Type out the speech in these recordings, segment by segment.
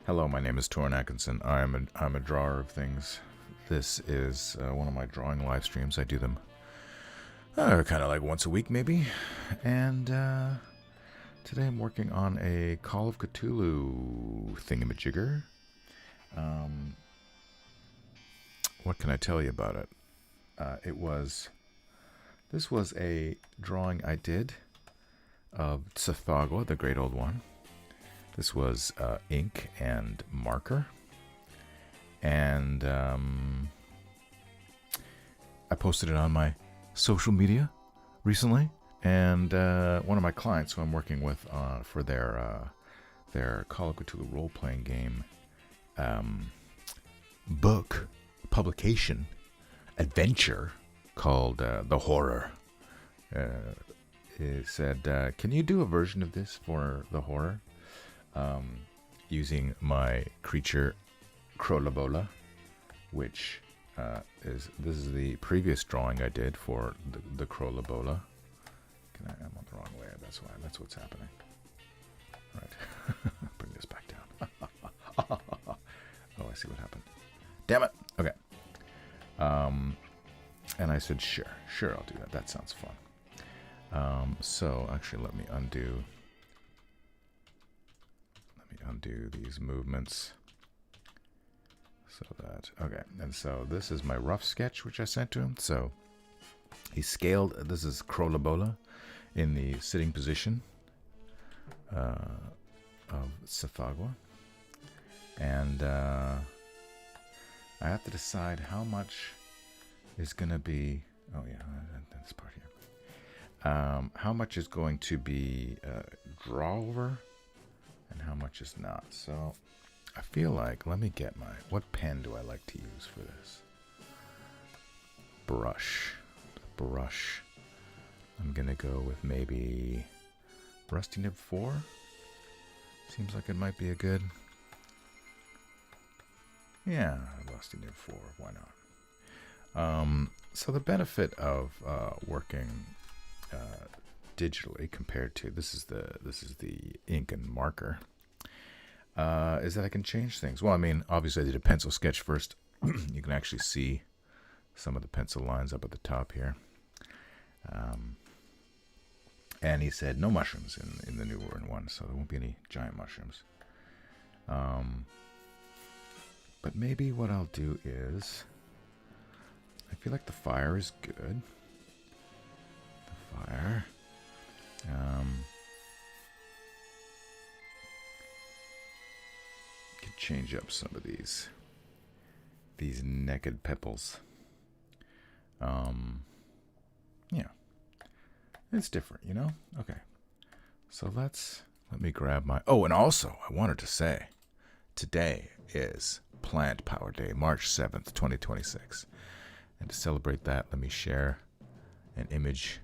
Hello, my name is Torrin Atkinson. I'm a drawer of things. This is one of my drawing live streams. I do them kind of like once a week, maybe. And today I'm working on a Call of Cthulhu thingamajigger. What can I tell you about it? This was a drawing I did of Tsathoggua, the great old one. This was ink and marker, and I posted it on my social media recently. And one of my clients who I'm working with for their Call of Cthulhu role-playing game book publication adventure called The Horror, it said, "Can you do a version of this for The Horror?" Using my creature Krolle, which this is the previous drawing I did for the Krolle. I'm on the wrong layer. That's why. That's what's happening. All right, bring this back down. Oh, I see what happened. Damn it. Okay. And I said, sure, I'll do that. That sounds fun. So actually, let me undo these movements so that, okay. And so this is my rough sketch, which I sent to him. So he scaled, this is Krolle in the sitting position of Tsathoggua. And I have to decide how much is going to be, oh yeah, this part here. How much is going to be draw over and how much is not. So I feel like, let me get what pen do I like to use for this? Brush. I'm going to go with maybe Rusty Nib 4. Seems like it might be a good, yeah, Rusty Nib 4, why not? So the benefit of working digitally compared to this is the ink and marker is that I can change things. Well, I mean, obviously I did a pencil sketch first. You can actually see some of the pencil lines up at the top here. And he said no mushrooms in the new one, so there won't be any giant mushrooms. But maybe what I'll do is, I feel like the fire is good. The fire. Could change up some of these naked pepples. Yeah, it's different, you know. Okay, so let me grab my. Oh, and also I wanted to say, today is Plant Power Day, March 7th, 2026, and to celebrate that, let me share an image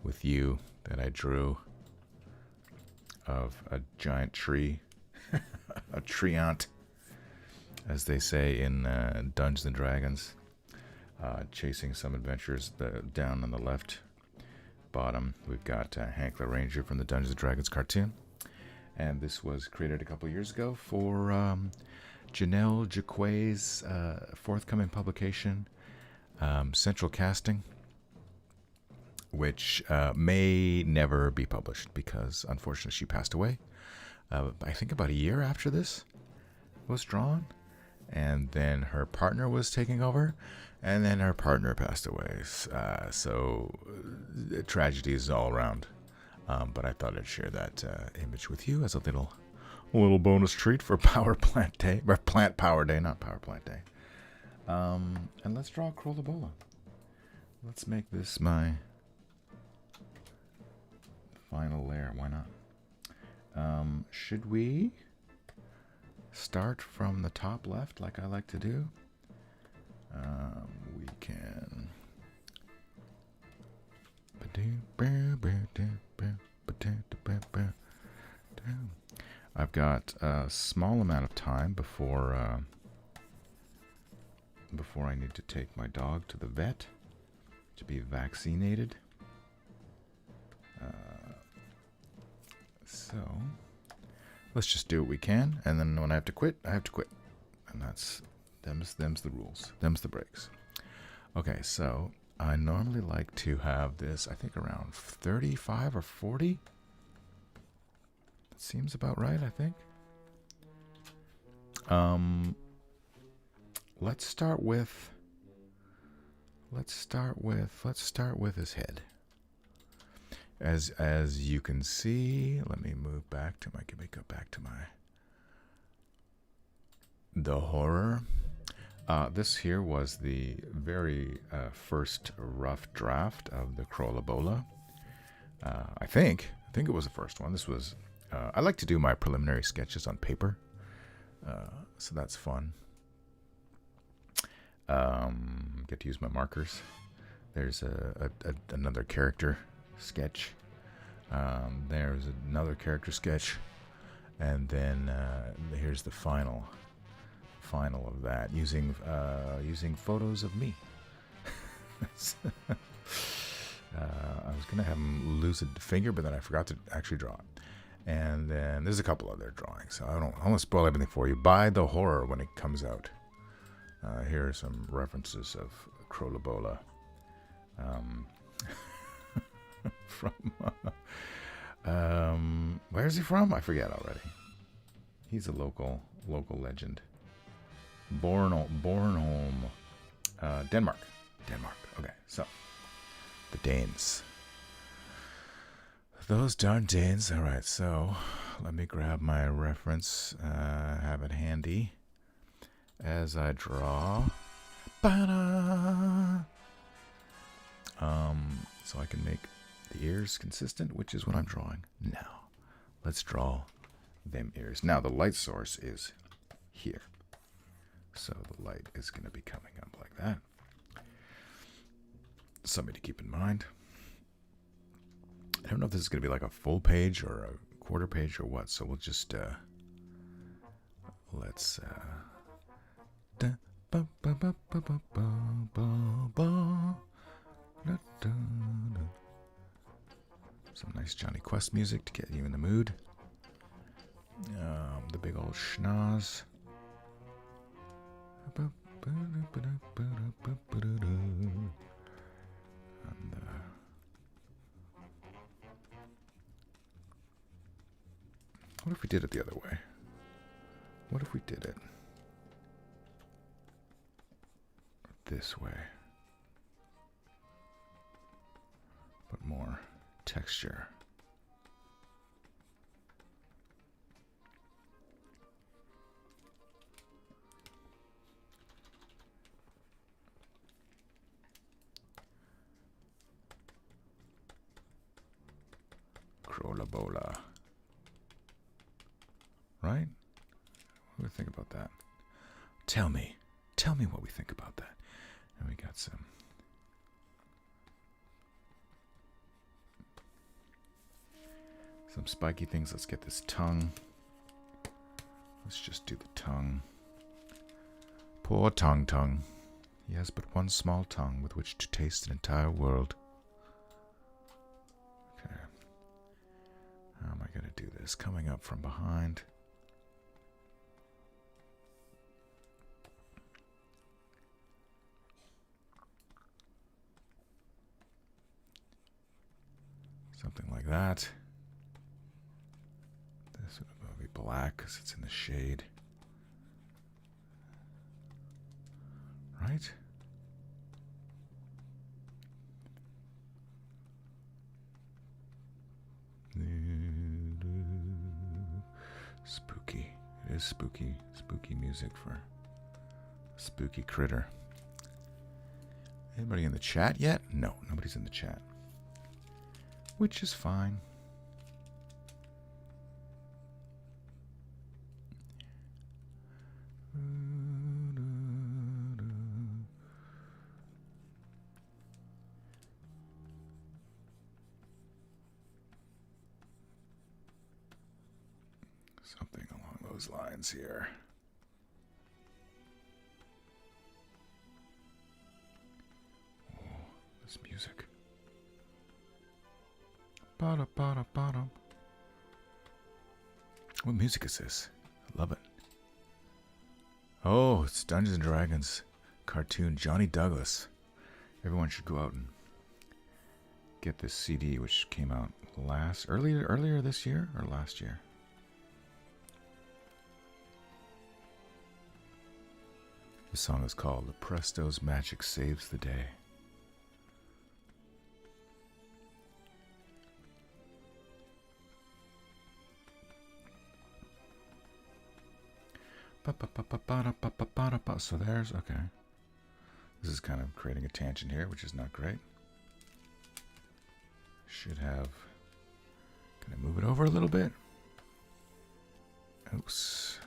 with you that I drew of a giant tree, a treant, as they say in Dungeons and Dragons, chasing some adventures. Down on the left bottom, we've got Hank the Ranger from the Dungeons and Dragons cartoon, and this was created a couple years ago for Janelle Jaquay's forthcoming publication, Central Casting, which may never be published because, unfortunately, she passed away. I think about a year after this was drawn, and then her partner was taking over, and then her partner passed away. So tragedies all around. But I thought I'd share that image with you as a little bonus treat for Power Plant Day, or Plant Power Day, not Power Plant Day. And let's draw Krolle. Let's make this my final layer. Why not? Should we start from the top left like I like to do? We can. I've got a small amount of time before I need to take my dog to the vet to be vaccinated. So let's just do what we can, and then when I have to quit, I have to quit. And them's the rules. Them's the breaks. Okay, so I normally like to have this, I think, around 35 or 40. That seems about right, I think. Let's start with his head. As you can see, let me move back to the horror. This here was the very first rough draft of the Krolle Bolle. I think it was the first one. This was. I like to do my preliminary sketches on paper, so that's fun. Get to use my markers. There's another character sketch. There's another character sketch, and then here's the final of that using photos of me. I was gonna have him lose a finger, but then I forgot to actually draw it. And then there's a couple other drawings. So I don't want to spoil everything for you. Buy the horror when it comes out. Here are some references of Krolle Bolle. Where's he from? I forget already. He's a local legend. Bornholm, Denmark. Okay, so the Danes. Those darn Danes. All right, so let me grab my reference. Have it handy as I draw. So I can make the ears consistent, which is what I'm drawing now. Let's draw them ears. Now the light source is here, so the light is going to be coming up like that. Something to keep in mind. I don't know if this is going to be like a full page or a quarter page or what, so we'll just let's some nice Johnny Quest music to get you in the mood. The big old schnoz. And, what if we did it the other way? What if we did it this way? But more texture. Krolle Bolle. Right? What do we think about that? Tell me what we think about that. And we got some spiky things. Let's get this tongue. Let's just do the tongue. Poor tongue. He has but one small tongue with which to taste an entire world. Okay. How am I going to do this? Coming up from behind. Something like that. This would be black because it's in the shade. Right? Spooky. It is spooky. Spooky music for a spooky critter. Anybody in the chat yet? No, nobody's in the chat. Which is fine. Something along those lines here. Oh, this music. What music is this? I love it. Oh, it's Dungeons and Dragons cartoon Johnny Douglas. Everyone should go out and get this CD, which came out earlier this year or last year. The song is called Presto's Magic Saves the Day. So there's, okay. This is kind of creating a tangent here, which is not great. Should have, can I move it over a little bit? Oops,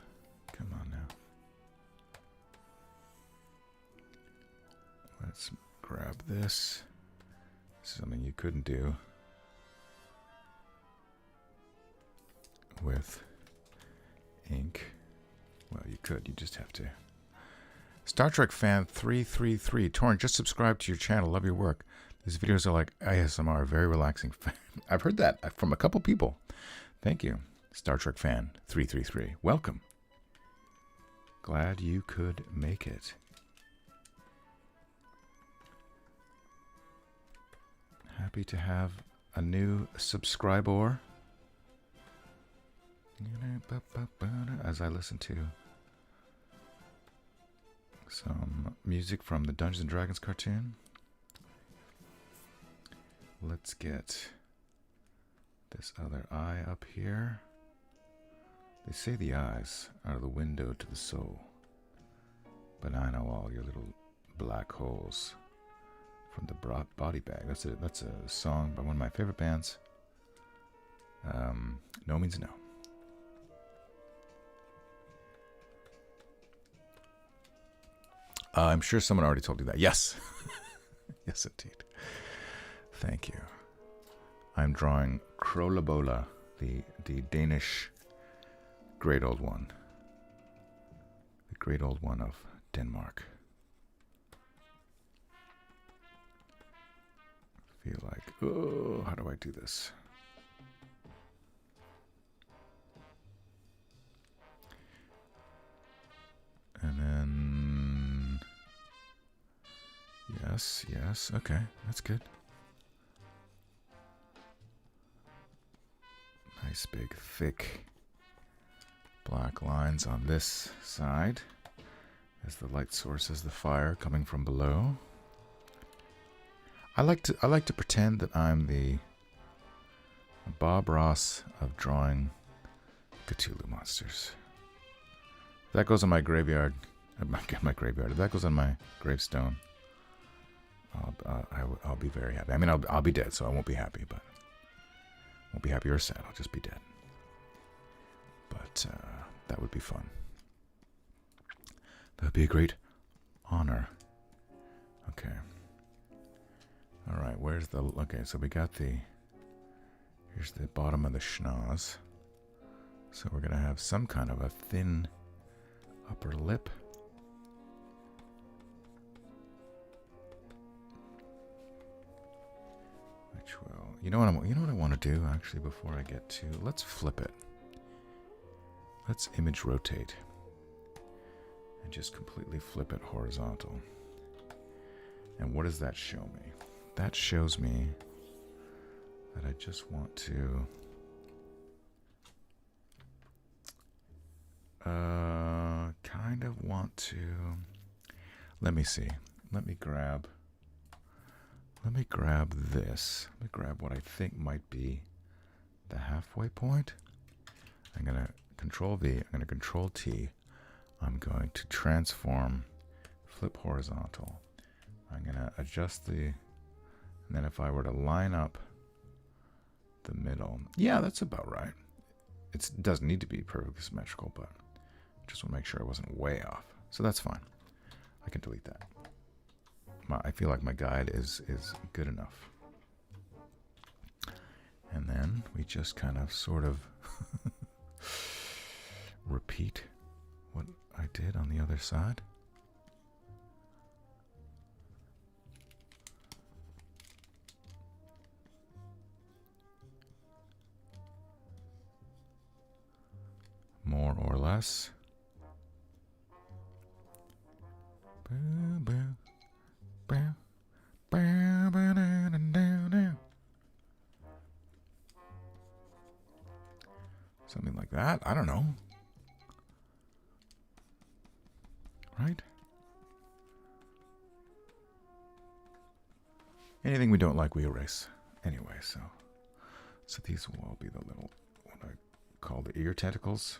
come on now. Let's grab this. Something you couldn't do with ink. Well, you could. You just have to. Star Trek fan 333. Torrent, just subscribe to your channel. Love your work. These videos are like ASMR, very relaxing. I've heard that from a couple people. Thank you. Star Trek fan 333. Welcome. Glad you could make it. Happy to have a new subscriber. As I listen to some music from the Dungeons and Dragons cartoon. Let's get this other eye up here. They say the eyes are the window to the soul, but I know all your little black holes from the body bag. That's a song by one of my favorite bands. No means no. I'm sure someone already told you that. Yes. Yes, indeed. Thank you. I'm drawing Krolle, Bolle, the Danish great old one. The great old one of Denmark. I feel like, oh, how do I do this? And then, yes, okay, that's good. Nice big thick black lines on this side as the light source is the fire coming from below. I like to pretend that I'm the Bob Ross of drawing Cthulhu monsters. That goes on my graveyard. My graveyard. If that goes on my gravestone, I'll be very happy. I mean, I'll be dead, so I won't be happy, but won't be happy or sad. I'll just be dead. But that would be fun. That would be a great honor. Okay. All right. Where's the? Okay. So we got the. Here's the bottom of the schnoz. So we're gonna have some kind of a thin upper lip. Which will, you know what I want to do actually before I get to, let's flip it. Let's image rotate and just completely flip it horizontal. And what does that show me? That shows me that I just want to kind of want to, let me see. Let me grab this. Let me grab what I think might be the halfway point. I'm going to Control V. I'm going to Control T. I'm going to transform, flip horizontal. I'm going to adjust the, and then if I were to line up the middle, yeah, that's about right. It doesn't need to be perfectly symmetrical, but just want to make sure I wasn't way off. So that's fine. I can delete that. I feel like my guide is good enough. And then we just kind of sort of repeat what I did on the other side. more or less. Something like that. I don't know. Right? Anything we don't like, we erase. Anyway, so these will all be the little, what I call the ear tentacles.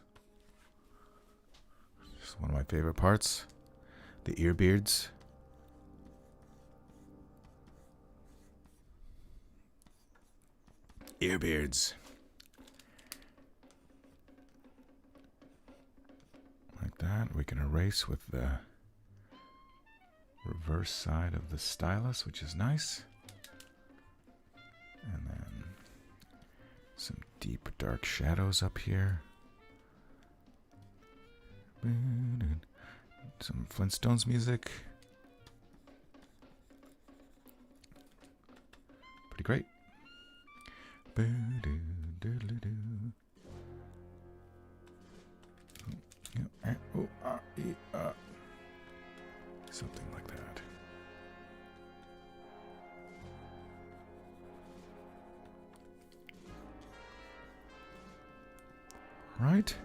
Just one of my favorite parts. The ear beards. Ear beards. Like that. We can erase with the reverse side of the stylus, which is nice. And then some deep dark shadows up here. Some Flintstones music. Pretty great. Something like that. Right?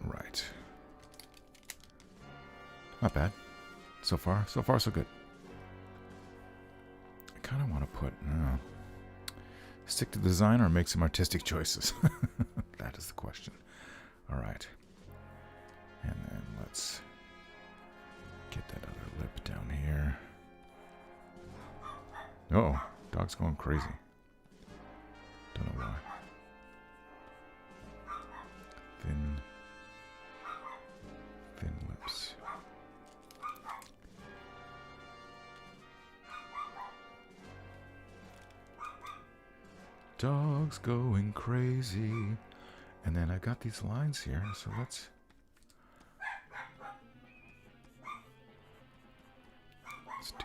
Right. Not bad. So far, so good. I kind of want to put, stick to the design or make some artistic choices. That is the question. All right. And then let's get that other lip down here. Oh, dog's going crazy. Don't know why. Thin lips. Dog's going crazy. And then I got these lines here, so let's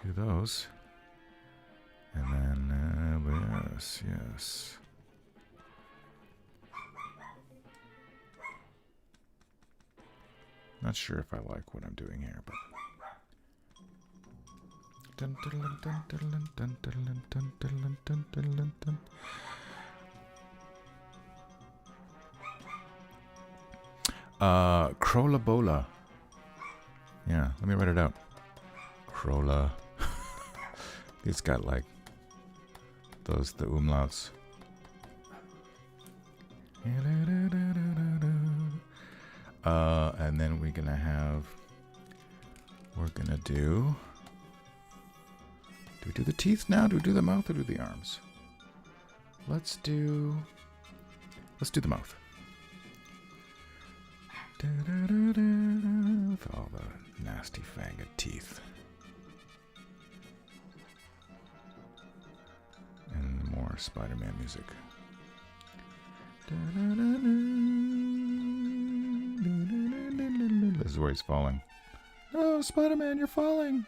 do those. And then, yes. Not sure if I like what I'm doing here, but Krolle Bolle. Yeah, let me write it out. Krolle. It's got like the umlauts. And then we're gonna do we do the teeth now? Do we do the mouth or do the arms? Let's do the mouth. With all the nasty fanged teeth. And more Spider-Man music. This is where he's falling. Oh, Spider-Man, you're falling!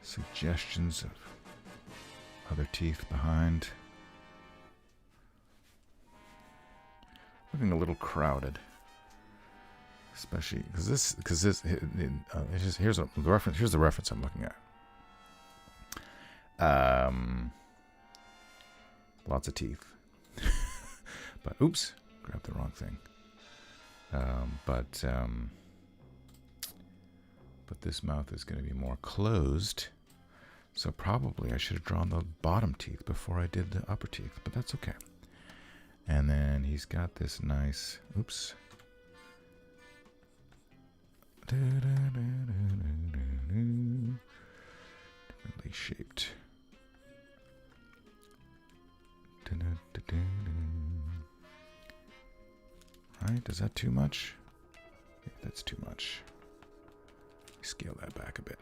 Suggestions of other teeth behind. Looking a little crowded, especially because here's the reference. Here's the reference I'm looking at. Lots of teeth, but oops, grabbed the wrong thing. But this mouth is going to be more closed. So probably I should have drawn the bottom teeth before I did the upper teeth, but that's okay. And then he's got this nice, oops. Differently shaped. Right, is that too much? Yeah, that's too much. Scale that back a bit.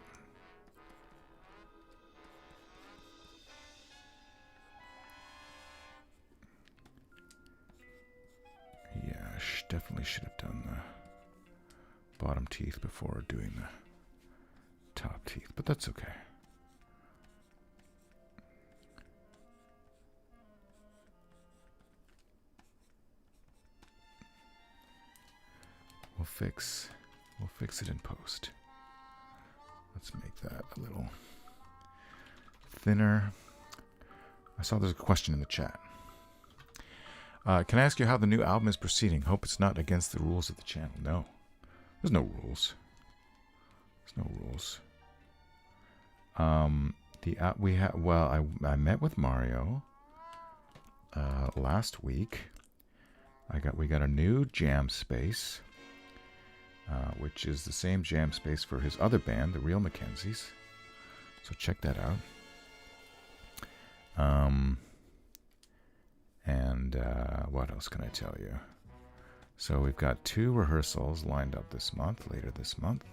Definitely should have done the bottom teeth before doing the top teeth, but that's okay. We'll fix it in post. Let's make that a little thinner. I saw there's a question in the chat. Can I ask you how the new album is proceeding? Hope it's not against the rules of the channel. No. There's no rules. There's no rules. I met with Mario last week. We got a new jam space, which is the same jam space for his other band, the Real Mackenzies. So check that out. What else can I tell you? So we've got 2 rehearsals lined up this month, later this month.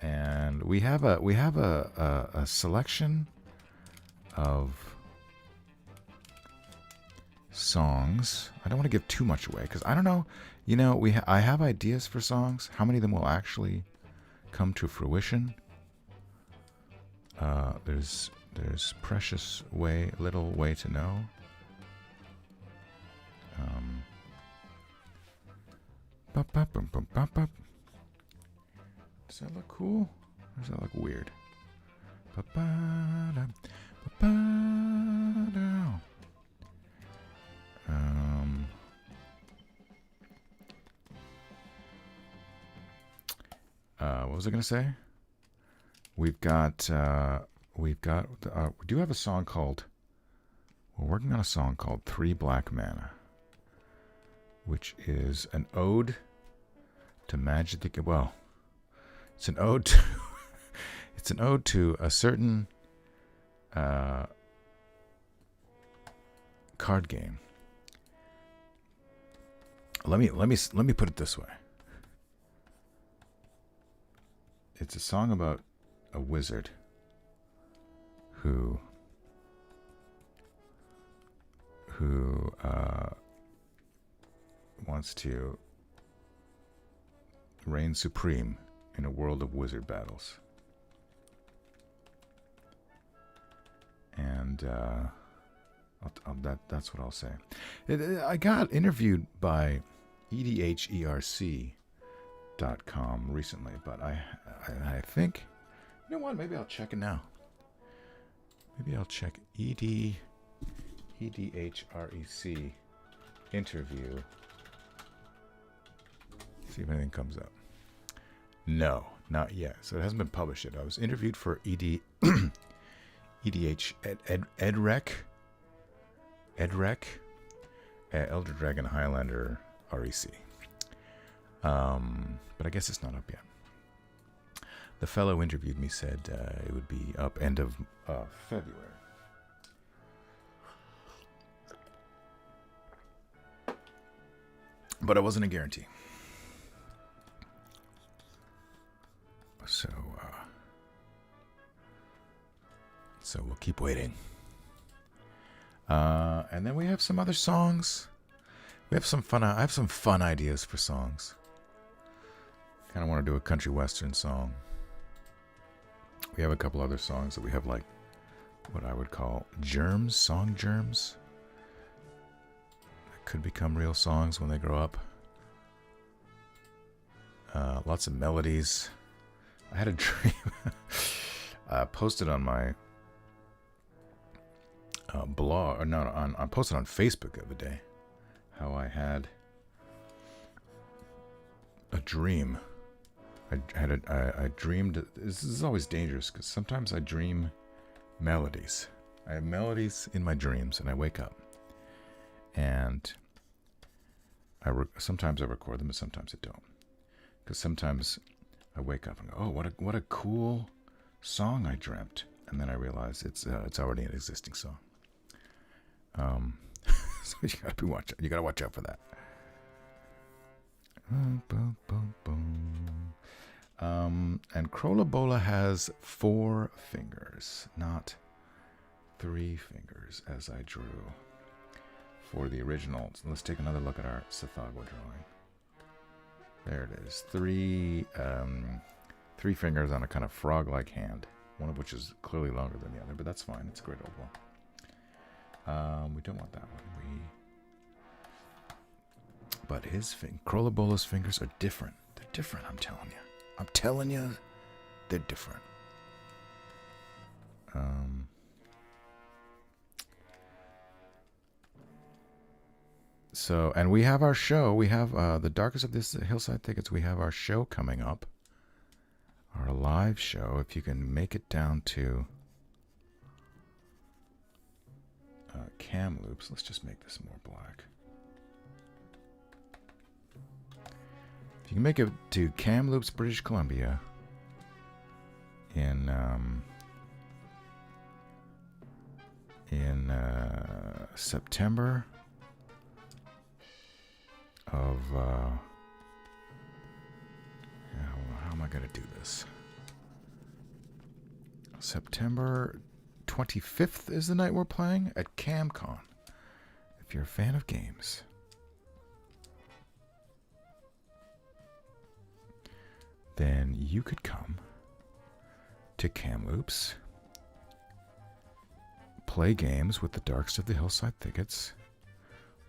And we have a selection of songs. I don't want to give too much away because I don't know. You know, I have ideas for songs. How many of them will actually come to fruition? There's precious little way to know. Does that look cool? Or does that look weird? What was I gonna say? We do have a song called. We're working on a song called 3 Black Mana, which is an ode to Magic. Well, it's an ode to it's an ode to a certain card game. Let me put it this way. It's a song about a wizard who wants to reign supreme in a world of wizard battles. And that's what I'll say. I got interviewed by edherc.com recently, but I think, you know what, maybe I'll check it now. Maybe I'll check EDHREC interview. See if anything comes up. No, not yet. So it hasn't been published yet. I was interviewed for EDREC, Elder Dragon Highlander REC. But I guess it's not up yet. The fellow interviewed me said it would be up end of February. But it wasn't a guarantee. So we'll keep waiting. And then we have some other songs. We have some fun. I have some fun ideas for songs. Kind of want to do a country western song. We have a couple other songs that we have, like what I would call germs, song germs. That could become real songs when they grow up. Lots of melodies. I had a dream. I posted on my blog, or no, I posted on Facebook the other day how I had a dream. I dreamed. This is always dangerous because sometimes I dream melodies. I have melodies in my dreams, and I wake up, and sometimes I record them, and sometimes I don't. Because sometimes I wake up and go, "Oh, what a cool song I dreamt," and then I realize it's already an existing song. So you gotta watch out for that. And Krolle Bolle has 4 fingers, not 3 fingers, as I drew for the original. So let's take another look at our Sithagwa drawing. There it is. 3 fingers on a kind of frog-like hand, one of which is clearly longer than the other, but that's fine. It's a great oval. We don't want that one. But Krolle Bolle's fingers are different. They're different, I'm telling you. I'm telling you, they're different. So, and we have our show. We have the Darkest of this Hillside Thickets. We have our show coming up. Our live show. If you can make it down to cam loops. Let's just make this more black. If you can make it to Kamloops, British Columbia in September of how am I going to do this? September 25th is the night we're playing at CamCon. If you're a fan of games. Then you could come to Kamloops, play games with the Darkest of the Hillside Thickets,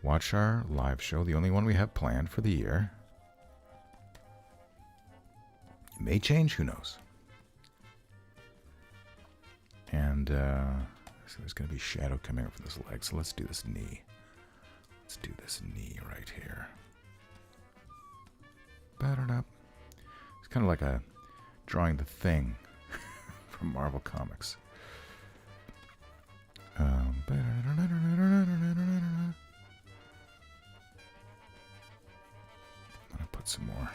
watch our live show, the only one we have planned for the year. It may change, who knows? And so there's going to be shadow coming up from this leg, so let's do this knee. Let's do this knee right here. Ba-da-da. It's kind of like drawing the Thing from Marvel Comics. I'm gonna put some more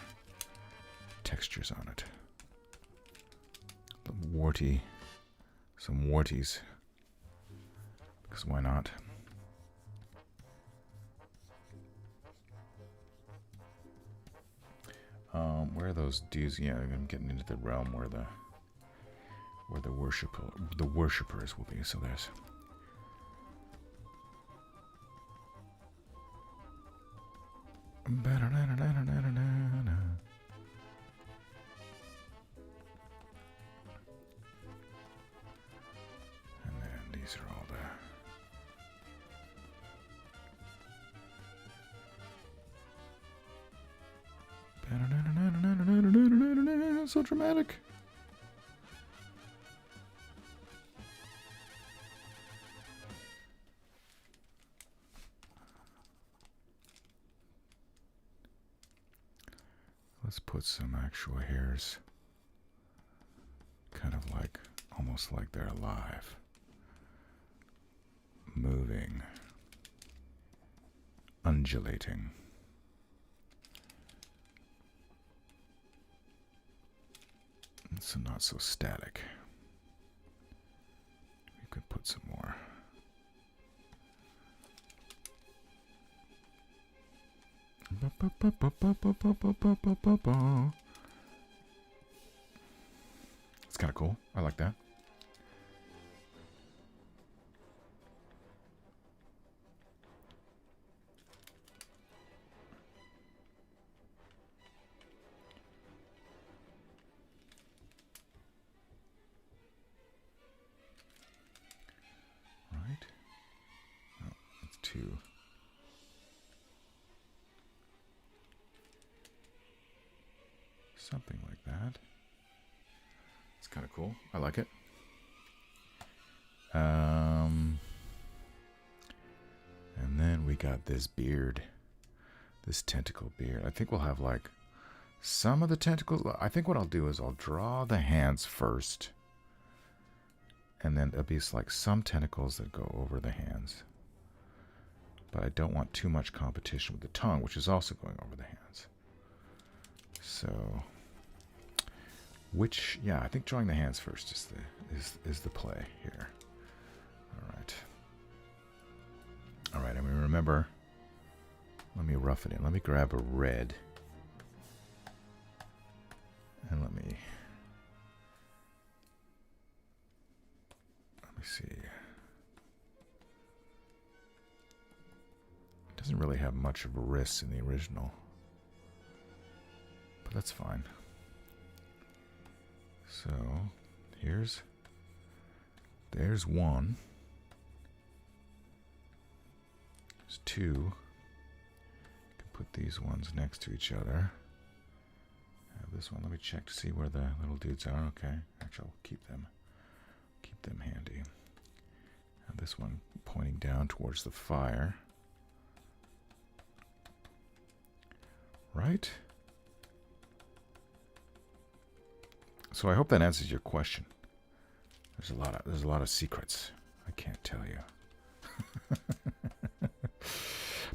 textures on it. Some warties, because why not? Where are those dudes? Yeah, I'm getting into the realm where the worshippers will be. So there's. And then these are all the. So dramatic. Let's put some actual hairs, kind of like, almost like they're alive, moving, undulating. So not so static. We could put some more. It's kind of cool. I like that. Right. Oh, that's two. Something like that. It's kind of cool. I like it. And then we got this beard. This tentacle beard. I think we'll have like some of the tentacles. I think what I'll do is I'll draw the hands first. And then there'll be like some tentacles that go over the hands. But I don't want too much competition with the tongue, which is also going over the hands. So, yeah, I think drawing the hands first is the play here. All right, I mean, remember, let me rough it in. Let me grab a red. And let me Doesn't really have much of a risk in the original. But that's fine. So, there's one. There's two. You can put these ones next to each other. Have this one. Let me check to see where the little dudes are. Okay. Actually, I'll keep them handy. Have this one pointing down towards the fire. Right? So I hope that answers your question. There's a lot of secrets. I can't tell you.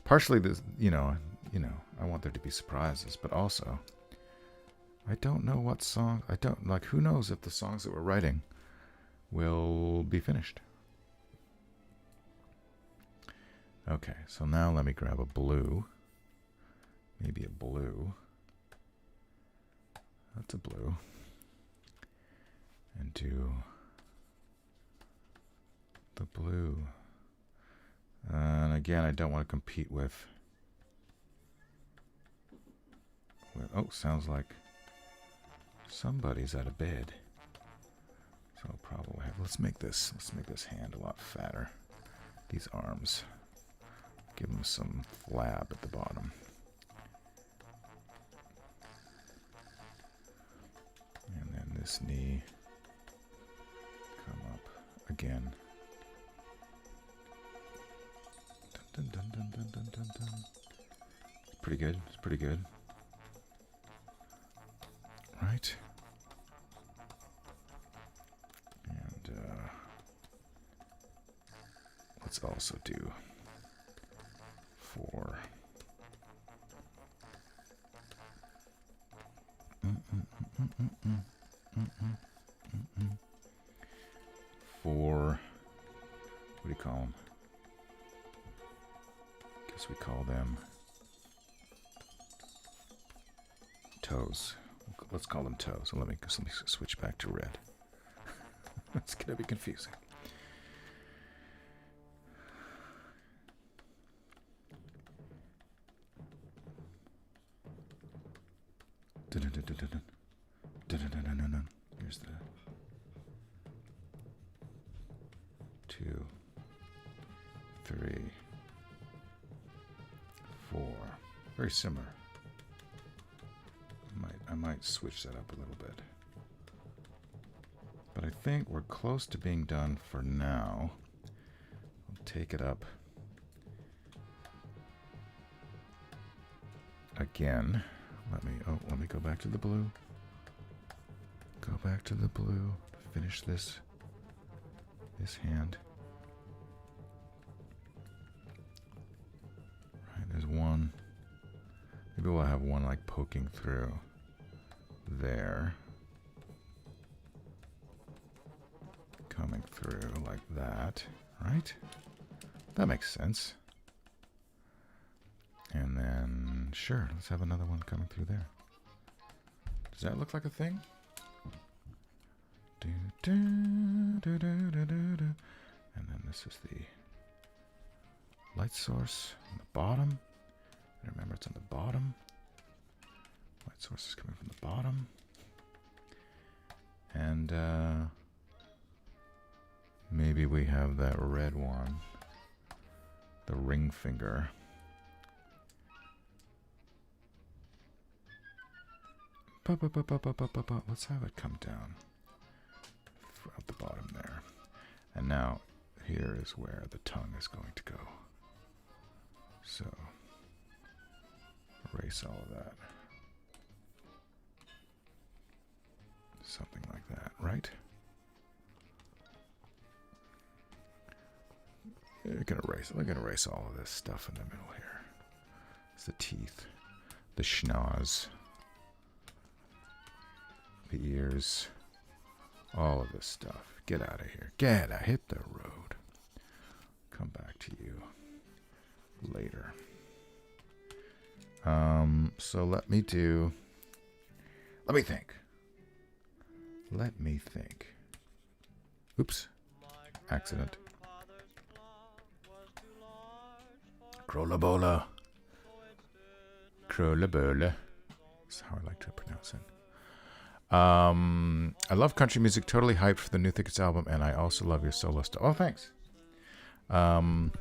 Partially this, you know, I want there to be surprises, but also I don't know what song. Who knows if the songs that we're writing will be finished. Okay, so now let me grab a blue. Maybe a blue. That's a blue. And do the blue. And again, I don't want to compete with oh, sounds like somebody's out of bed. So I'll probably have, let's make this hand a lot fatter. These arms. Give them some flab at the bottom. And then this knee come up again. Dun, dun, dun, dun, dun, dun, dun. It's pretty good. It's pretty good. Right? And let's also do 4. For, what do you call them? Guess we call them toes. Let's call them toes. So let me switch back to red. It's gonna be confusing. Here's the 2, 3, 4. Very similar. I might switch that up a little bit. But I think we're close to being done for now. I'll take it up again. Let me go back to the blue. Go back to the blue. Finish this hand. Right, there's one. Maybe we'll have one like poking through there. Coming through like that, right? That makes sense. And then, sure, let's have another one coming through there. Does that look like a thing? And then this is the light source on the bottom. And remember, it's on the bottom. Light source is coming from the bottom. And maybe we have that red one, the ring finger. Let's have it come down at the bottom there. And now here is where the tongue is going to go. So erase all of that. Something like that, right? We're gonna erase all of this stuff in the middle here. It's the teeth, the schnoz, the ears, all of this stuff. Get out of here. Get out. Hit the road. Come back to you later. So let me think. Oops. Accident. Krolle, Bolle. Krolle, Bolle. That's how I like to pronounce it. I love country music. Totally hyped for the new Thickets album, and I also love your solo stuff. Oh, thanks. I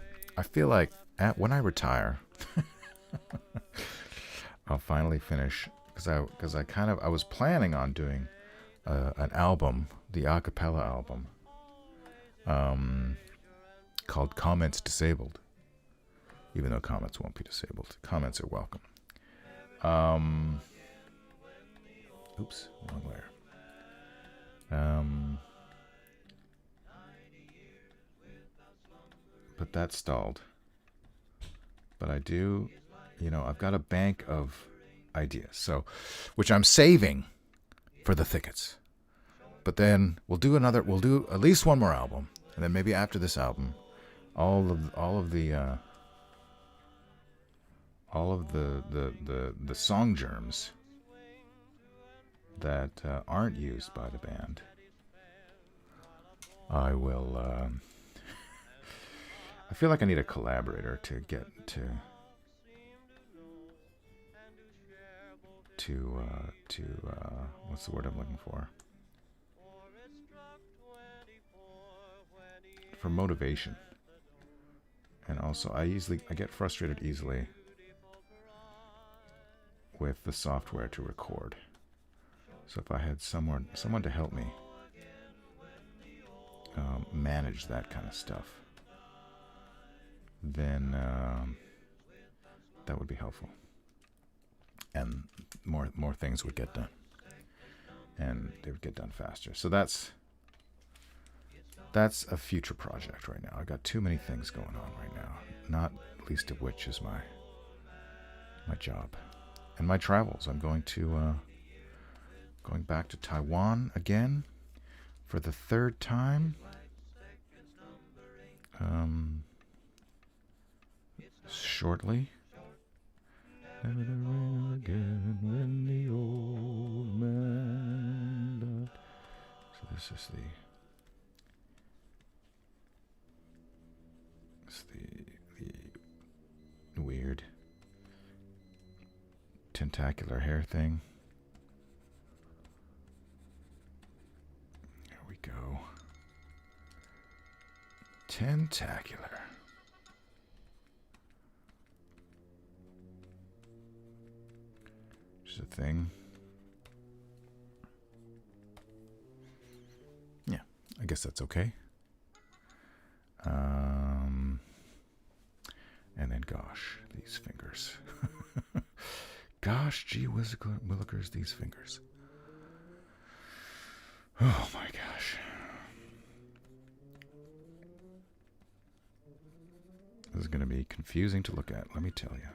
feel like when I retire, I'll finally finish because I was planning on doing an album, the a cappella album, called Comments Disabled. Even though comments won't be disabled, comments are welcome. Oops, wrong layer. But that stalled. But I do, I've got a bank of ideas, which I'm saving for the Thickets. But then we'll do at least one more album, and then maybe after this album, all of the song germs that aren't used by the band, I will. I feel like I need a collaborator to get to what's the word I'm looking for? For motivation. And also, I get frustrated easily with the software to record. So if I had someone to help me manage that kind of stuff, then that would be helpful, and more things would get done, and they would get done faster. So that's a future project right now. I got too many things going on right now, not least of which is my job and my travels. I'm going back to Taiwan again for the third time. Shortly. Never again when the old man died. So this is the weird tentacular hair thing. There we go. Tentacular. Just a thing. Yeah, I guess that's okay. And then, gosh, these fingers. Gosh, gee willikers, these fingers. Oh my gosh. This is going to be confusing to look at, let me tell you.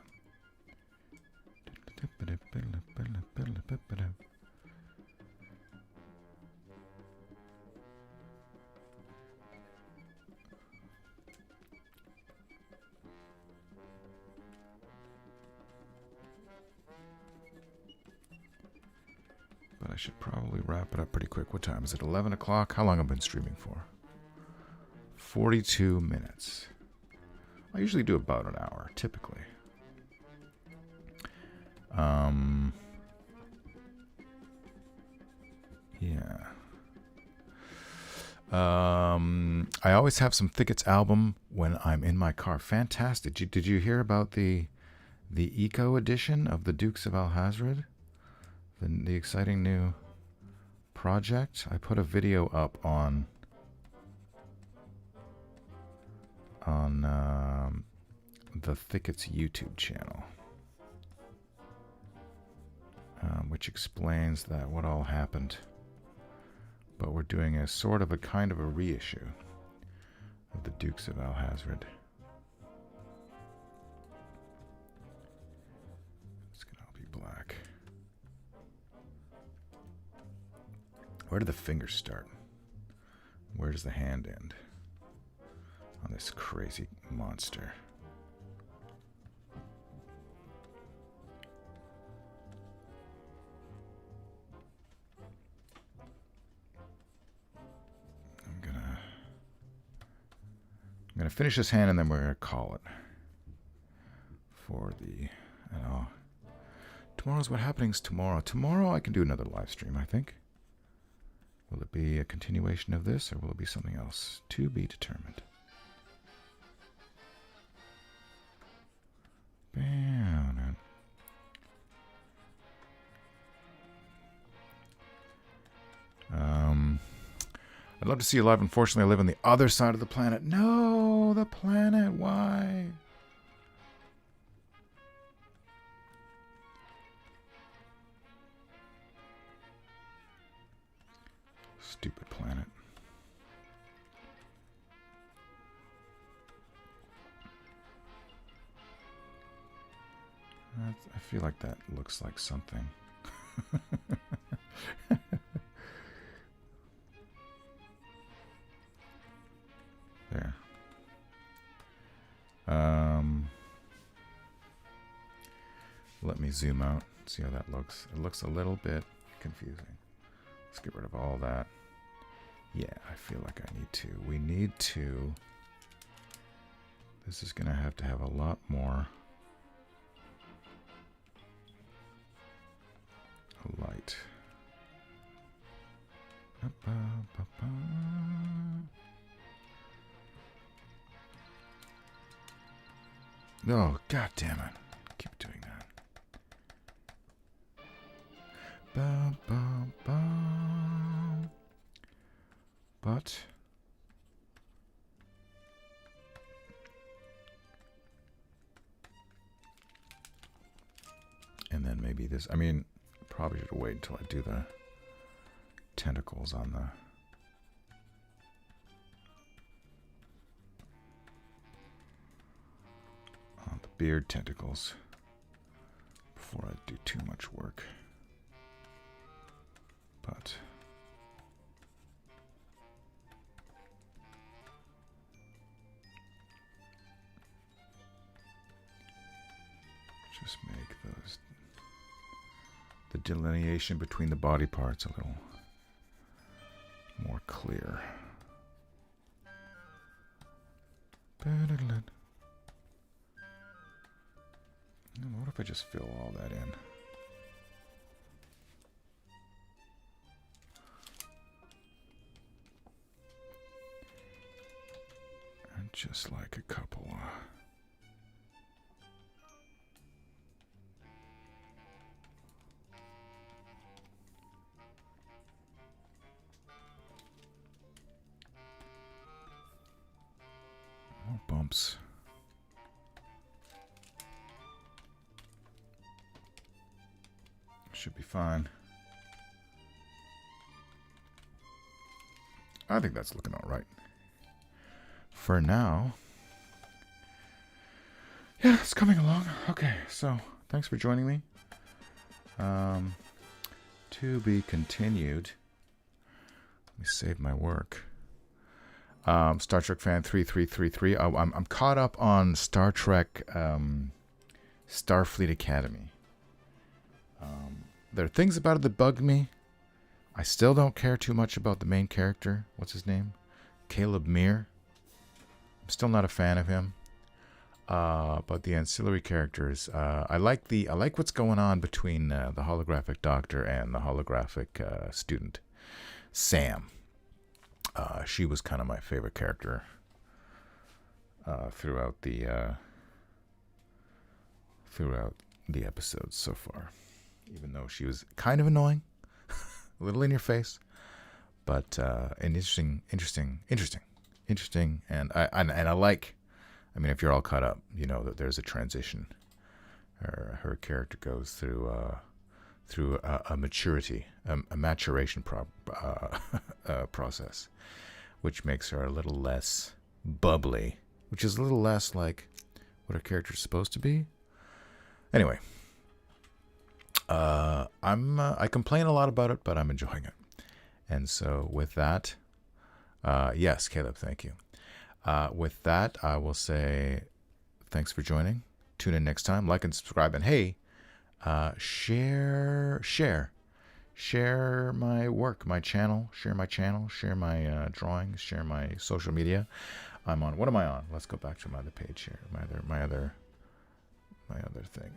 But I should probably wrap it up pretty quick. What time is it? 11 o'clock? How long have I been streaming for? 42 minutes. I usually do about an hour, typically. Yeah. I always have some Thickets album when I'm in my car. Fantastic. Did you hear about the Eco edition of the Dukes of Alhazred? The exciting new project? I put a video up on the Thickets YouTube channel, which explains what all happened. But we're doing a kind of a reissue of the Dukes of Alhazred. It's gonna all be black. Where do the fingers start? Where does the hand end on this crazy monster? I'm gonna finish this hand and then we're gonna call it. for the, tomorrow's what happening's tomorrow. Tomorrow I can do another live stream, I think. Will it be a continuation of this, or will it be something else? To be determined. Bam. I'd love to see you live. Unfortunately, I live on the other side of the planet. No, the planet. Why? Stupid planet. I feel like that looks like something. There. Let me zoom out, see how that looks. It looks a little bit confusing. Let's get rid of all that. Yeah, I feel like I need to. We need to. This is going to have a lot more light. Oh, God damn it. Keep doing that. But and then maybe this, I mean, probably should wait until I do the tentacles on the beard tentacles before I do too much work. But just make those, the delineation between the body parts a little more clear. What if I just fill all that in? And just like a couple. More bumps. Should be fine. I think that's looking all right. For now. Yeah, it's coming along. Okay, so thanks for joining me. To be continued. Let me save my work. Star Trek fan 3333. I'm caught up on Star Trek Starfleet Academy. There are things about it that bug me. I still don't care too much about the main character. What's his name? Caleb Meir. I'm still not a fan of him. But the ancillary characters, I like what's going on between the holographic doctor and the holographic student, Sam. She was kind of my favorite character throughout the episodes so far. Even though she was kind of annoying, a little in your face, but interesting, and I like. I mean, if you're all caught up, you know that there's a transition. Her character goes through a maturity, a maturation process, which makes her a little less bubbly, which is a little less like what her character's supposed to be. Anyway. I complain a lot about it, but I'm enjoying it. And so with that, yes, Caleb, thank you. With that, I will say thanks for joining. Tune in next time, like and subscribe, and hey, share my work, my channel, share my drawings, share my social media. I'm on, what am I on? Let's go back to my other page here. my other thing?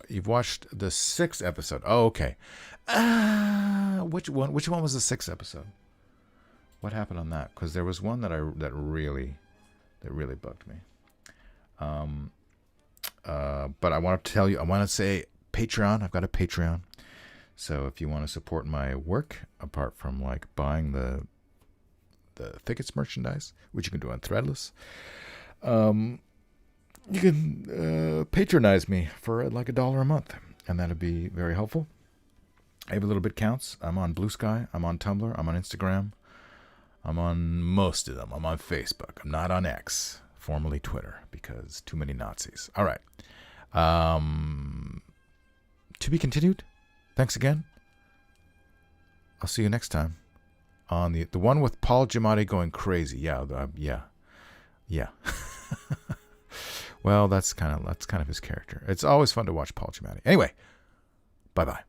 You've watched the 6th episode. Oh, okay. Which one? Which one was the 6th episode? What happened on that? Because there was one that really bugged me. But I want to tell you. I want to say Patreon. I've got a Patreon. So if you want to support my work, apart from like buying the Thickets merchandise, which you can do on Threadless, you can patronize me for like $1 a month, and that'd be very helpful. Every little bit counts. I'm on Blue Sky. I'm on Tumblr. I'm on Instagram. I'm on most of them. I'm on Facebook. I'm not on X, formerly Twitter, because too many Nazis. All right. To be continued. Thanks again. I'll see you next time on the one with Paul Giamatti going crazy. Yeah. Well, that's kind of his character. It's always fun to watch Paul Giamatti. Anyway, bye-bye.